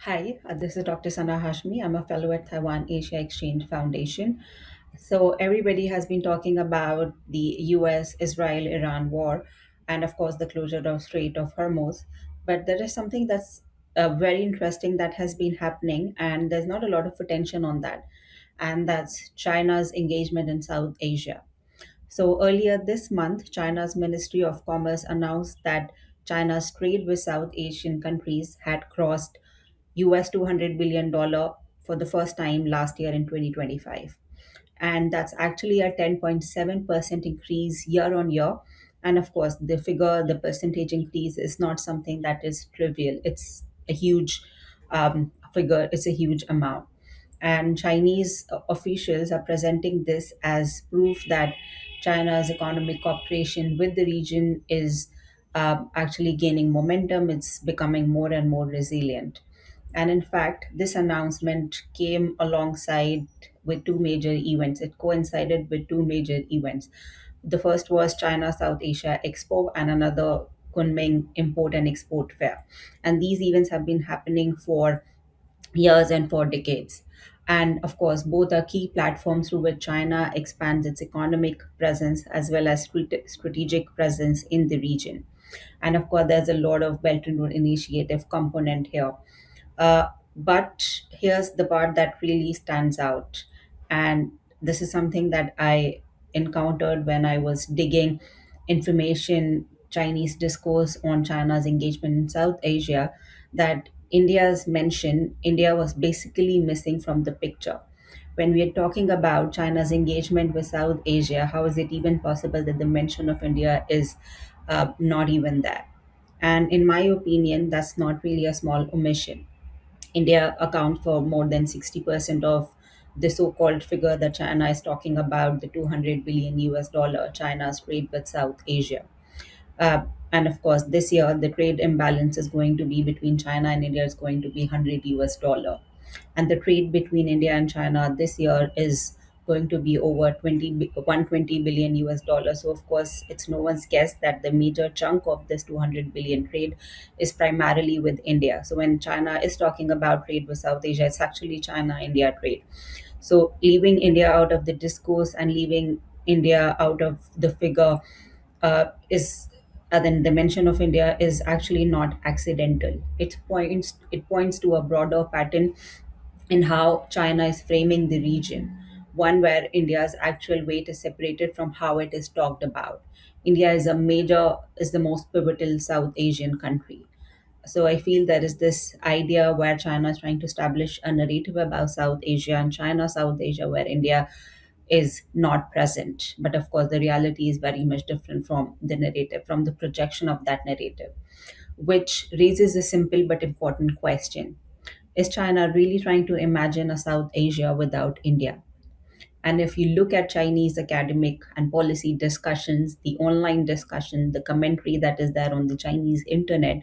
Hi, this is Dr. Sana Hashmi. I'm a fellow at Taiwan Asia Exchange Foundation. So, everybody has been talking about the US Israel Iran war and, of course, the closure of Strait of Hormuz. But there is something that's very interesting that has been happening, and there's not a lot of attention on that. And that's China's engagement in South Asia. So, earlier this month, China's Ministry of Commerce announced that China's trade with South Asian countries had crossed US $200 billion for the first time last year in 2025. And that's actually a 10.7% increase year on year. And of course, the percentage increase is not something that is trivial. It's a huge figure, it's a huge amount. And Chinese officials are presenting this as proof that China's economic cooperation with the region is actually gaining momentum. It's becoming more and more resilient. And in fact, this announcement came alongside with two major events. It coincided with two major events. The first was China South Asia Expo and another Kunming Import and Export Fair. And these events have been happening for years and for decades. And of course, both are key platforms through which China expands its economic presence as well as strategic presence in the region. And of course, there's a lot of Belt and Road Initiative component here. But here's the part that really stands out. And this is something that I encountered when I was digging information, Chinese discourse on China's engagement in South Asia, that India was basically missing from the picture. When we are talking about China's engagement with South Asia, how is it even possible that the mention of India is not even there? And in my opinion, that's not really a small omission. India accounts for more than 60% of the so-called figure that China is talking about, the 200 billion US dollar China's trade with South Asia. And of course, this year the trade imbalance is going to be between China and India is going to be 100 US dollar, and the trade between India and China this year is going to be over 120 billion US dollar. So of course, it's no one's guess that the major chunk of this 200 billion trade is primarily with India. So when China is talking about trade with South Asia, it's actually China India trade. So leaving India out of the discourse and leaving India out of the figure is then the mention of India is actually not accidental. It points to a broader pattern in how China is framing the region, one where India's actual weight is separated from how it is talked about. India is the most pivotal South Asian country. So I feel there is this idea where China is trying to establish a narrative about South Asia and China, South Asia, where India is not present. But of course, the reality is very much different from the narrative, from the projection of that narrative, which raises a simple but important question. Is China really trying to imagine a South Asia without India? And if you look at Chinese academic and policy discussions, the online discussion, the commentary that is there on the Chinese internet,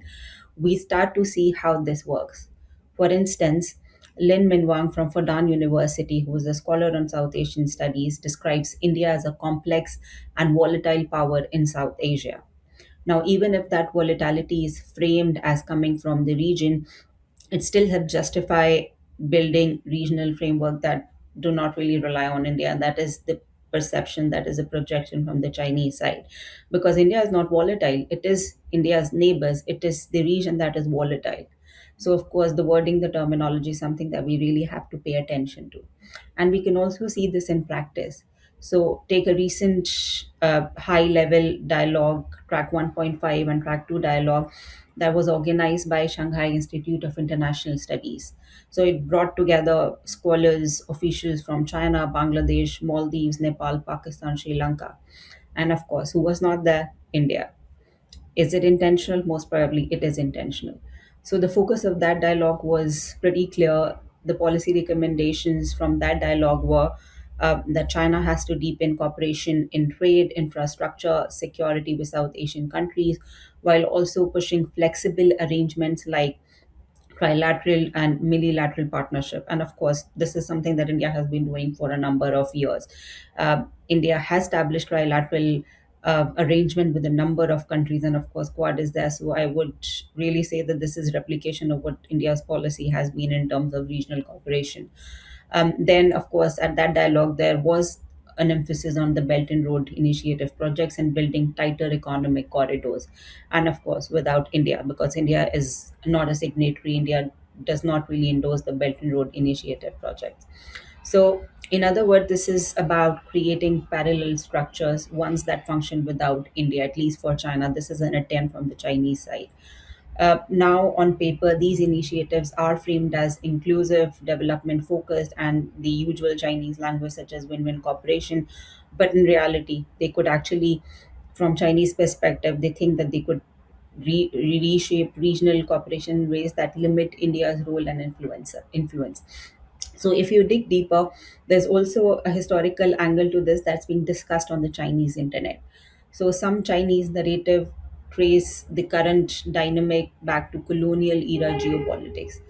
we start to see how this works. For instance, Lin Minwang from Fudan University, who is a scholar on South Asian studies, describes India as a complex and volatile power in South Asia. Now, even if that volatility is framed as coming from the region, it still helps justify building regional framework that do not really rely on India. And that is the perception, that is a projection from the Chinese side. Because India is not volatile, it is India's neighbors, it is the region that is volatile. So, of course, the wording, the terminology is something that we really have to pay attention to. And we can also see this in practice. So, take a recent high level dialogue, track 1.5 and track 2 dialogue that was organized by Shanghai Institute of International Studies. So it brought together scholars, officials from China, Bangladesh, Maldives, Nepal, Pakistan, Sri Lanka, and of course, who was not there? India. Is it intentional? Most probably it is intentional. So the focus of that dialogue was pretty clear. The policy recommendations from that dialogue were that China has to deepen cooperation in trade, infrastructure, security with South Asian countries, while also pushing flexible arrangements like trilateral and multilateral partnership. And of course, this is something that India has been doing for a number of years. India has established trilateral arrangement with a number of countries, and of course, Quad is there. So I would really say that this is replication of what India's policy has been in terms of regional cooperation. Then, of course, at that dialogue, there was an emphasis on the Belt and Road Initiative projects and building tighter economic corridors. And of course, without India, because India is not a signatory, India does not really endorse the Belt and Road Initiative projects. So, in other words, this is about creating parallel structures, ones that function without India, at least for China. This is an attempt from the Chinese side. Now, on paper, these initiatives are framed as inclusive, development focused, and the usual Chinese language, such as win win cooperation. But in reality, they could actually, from Chinese perspective, they think that they could reshape regional cooperation in ways that limit India's role and influence. So, if you dig deeper, there's also a historical angle to this that's being discussed on the Chinese internet. So, some Chinese narrative trace the current dynamic back to colonial era geopolitics.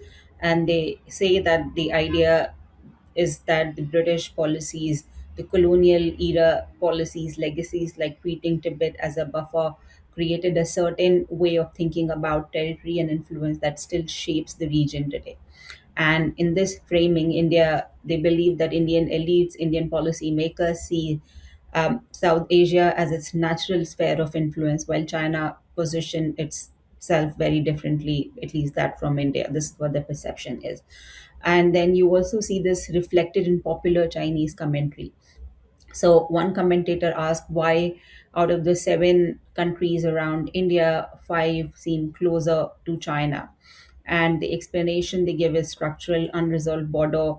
And they say that the idea is that the British policies, the colonial era policies, legacies like treating Tibet as a buffer, created a certain way of thinking about territory and influence that still shapes the region today. And in this framing, India, they believe that Indian elites, Indian policymakers see South Asia as its natural sphere of influence, while China position itself very differently, at least that from India. This is what the perception is. And then you also see this reflected in popular Chinese commentary. So one commentator asked why, out of the seven countries around India, five seem closer to China. And the explanation they give is structural, unresolved border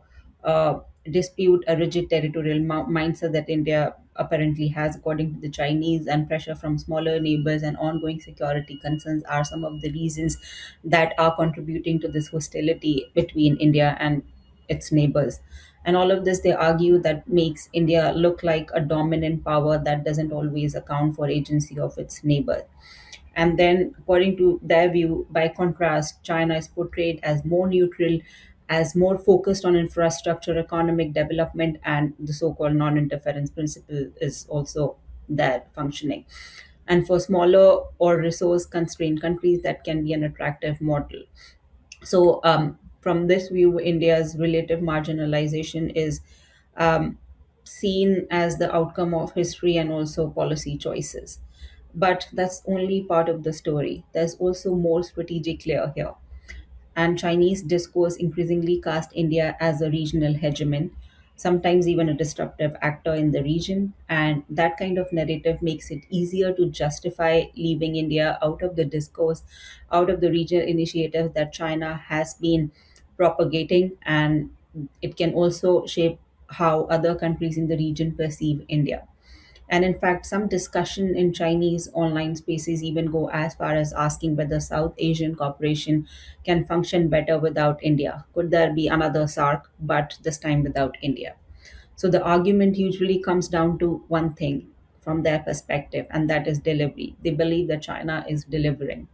dispute, a rigid territorial mindset that India apparently has, according to the Chinese, and pressure from smaller neighbors and ongoing security concerns are some of the reasons that are contributing to this hostility between India and its neighbors. And all of this, they argue, that makes India look like a dominant power that doesn't always account for agency of its neighbor. And then, according to their view, by contrast, China is portrayed as more neutral, as more focused on infrastructure, economic development, and the so called non interference principle is also there functioning. And for smaller or resource constrained countries, that can be an attractive model. So, from this view, India's relative marginalization is seen as the outcome of history and also policy choices. But that's only part of the story. There's also more strategic layer here, and Chinese discourse increasingly cast India as a regional hegemon, sometimes even a disruptive actor in the region. And that kind of narrative makes it easier to justify leaving India out of the discourse, out of the regional initiatives that China has been propagating. And it can also shape how other countries in the region perceive India. And in fact, some discussion in Chinese online spaces even go as far as asking whether South Asian cooperation can function better without India. Could there be another SARC, but this time without India? So the argument usually comes down to one thing from their perspective, and that is delivery. They believe that China is delivering.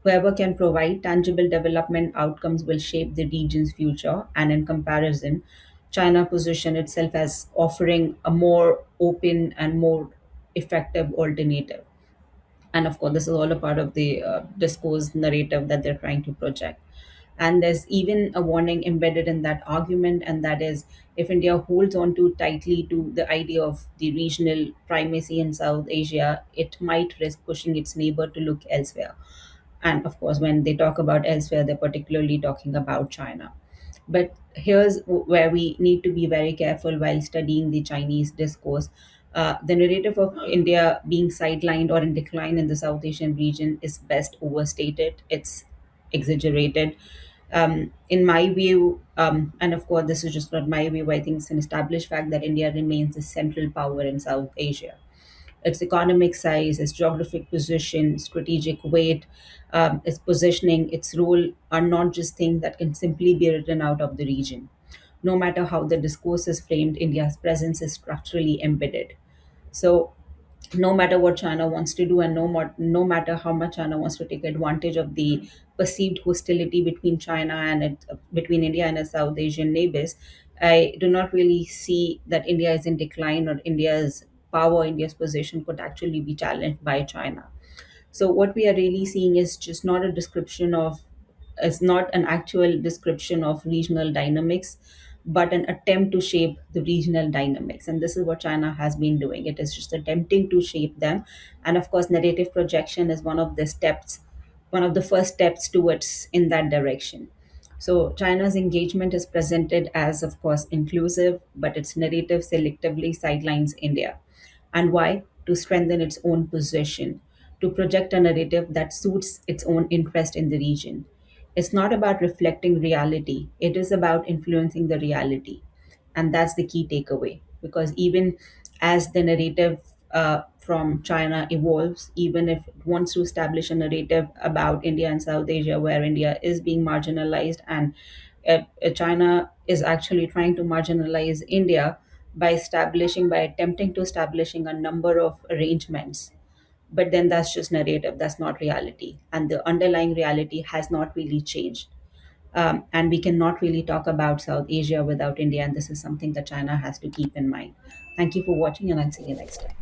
Whoever can provide tangible development outcomes will shape the region's future, and in comparison, China positioned itself as offering a more open and more effective alternative. And of course, this is all a part of the discourse narrative that they're trying to project. And there's even a warning embedded in that argument, and that is, if India holds on too tightly to the idea of the regional primacy in South Asia, it might risk pushing its neighbor to look elsewhere. And of course, when they talk about elsewhere, they're particularly talking about China. But here's where we need to be very careful while studying the Chinese discourse. The narrative of India being sidelined or in decline in the South Asian region is best overstated. It's exaggerated. In my view, and of course, this is just not my view, I think it's an established fact that India remains the central power in South Asia. Its economic size, its geographic position, strategic weight, its positioning, its role are not just things that can simply be written out of the region. No matter how the discourse is framed, India's presence is structurally embedded. So, no matter what China wants to do, and no matter how much China wants to take advantage of the perceived hostility between China and between India and its South Asian neighbors, I do not really see that India is in decline or India is power, India's position could actually be challenged by China. So what we are really seeing is just not a description of, is not an actual description of regional dynamics, but an attempt to shape the regional dynamics. And this is what China has been doing. It is just attempting to shape them. And of course, narrative projection is one of the steps, one of the first steps towards in that direction. So China's engagement is presented as, of course, inclusive, but its narrative selectively sidelines India. And why? To strengthen its own position, to project a narrative that suits its own interest in the region. It's not about reflecting reality, it is about influencing the reality. And that's the key takeaway. Because even as the narrative from China evolves, even if it wants to establish a narrative about India and South Asia where India is being marginalized, and China is actually trying to marginalize India by attempting to establishing a number of arrangements, but then that's just narrative, that's not reality, and the underlying reality has not really changed. And we cannot really talk about South Asia without India, and this is something that China has to keep in mind. Thank you for watching, and I'll see you next time.